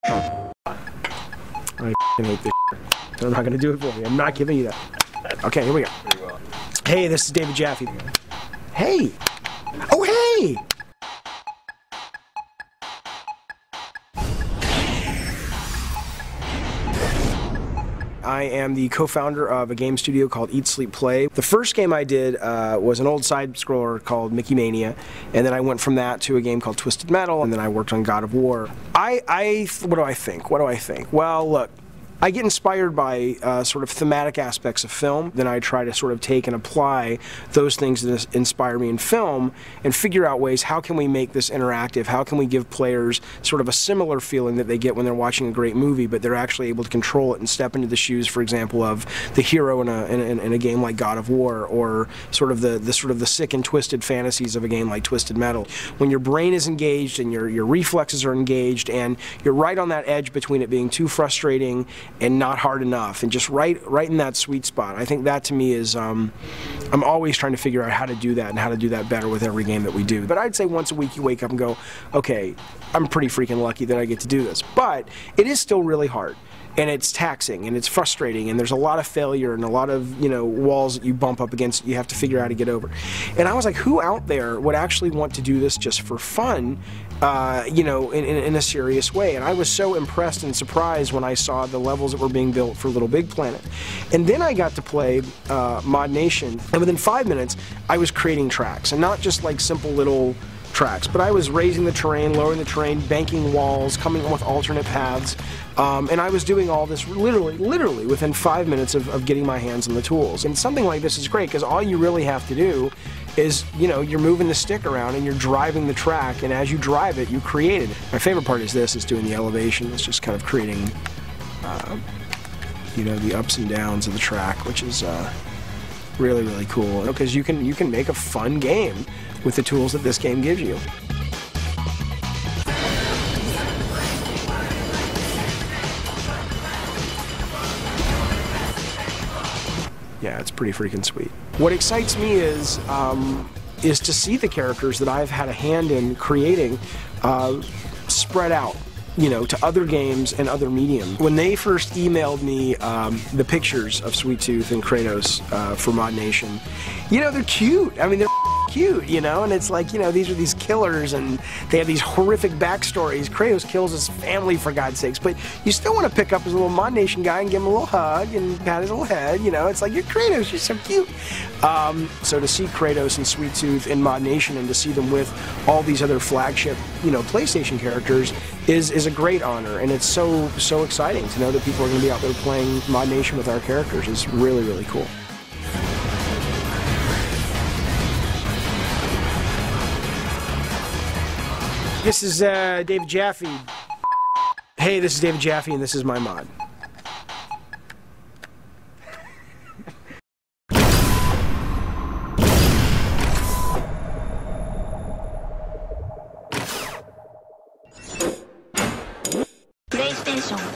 I hate this shit. I'm not gonna do it for you. I'm not giving you that. Okay, here we go. Hey, this is David Jaffe. Hey! Oh, hey! I am the co-founder of a game studio called Eat, Sleep, Play. The first game I did was an old side-scroller called Mickey Mania, and then I went from that to a game called Twisted Metal, and then I worked on God of War. What do I think? What do I think? Well, look, I get inspired by sort of thematic aspects of film. Then I try to sort of take and apply those things that inspire me in film and figure out ways, how can we make this interactive? How can we give players sort of a similar feeling that they get when they're watching a great movie, but they're actually able to control it and step into the shoes, for example, of the hero in a game like God of War, or sort of the sick and twisted fantasies of a game like Twisted Metal. When your brain is engaged and your reflexes are engaged and you're right on that edge between it being too frustrating and not hard enough, and just right in that sweet spot. I think that to me is, I'm always trying to figure out how to do that and how to do that better with every game that we do. But I'd say once a week you wake up and go, okay, I'm pretty freaking lucky that I get to do this. But it is still really hard. And it's taxing, and it's frustrating, and there's a lot of failure and a lot of, walls that you bump up against that you have to figure out how to get over. And I was like, who out there would actually want to do this just for fun, in a serious way? And I was so impressed and surprised when I saw the levels that were being built for Little Big Planet. And then I got to play ModNation, and within 5 minutes, I was creating tracks, and not just like simple little tracks, but I was raising the terrain, lowering the terrain, banking walls, coming up with alternate paths, and I was doing all this literally within 5 minutes of getting my hands on the tools. And something like this is great because all you really have to do is, you're moving the stick around and you're driving the track, and as you drive it, you create it. My favorite part is doing the elevation. It's just kind of creating, the ups and downs of the track, which is really cool, because you can make a fun game with the tools that this game gives you. Yeah, it's pretty freaking sweet. What excites me is to see the characters that I've had a hand in creating spread out, to other games and other mediums. When they first emailed me the pictures of Sweet Tooth and Kratos for ModNation, they're cute. I mean, they're cute, and it's like, these are these killers and they have these horrific backstories. Kratos kills his family, for God's sakes, but you still want to pick up his little ModNation guy and give him a little hug and pat his little head, it's like, you're Kratos, you're so cute. So to see Kratos and Sweet Tooth in ModNation and to see them with all these other flagship, PlayStation characters is a great honor, and it's so exciting to know that people are going to be out there playing ModNation with our characters. It's really cool. This is David Jaffe. Hey, this is David Jaffe, and this is my mod. PlayStation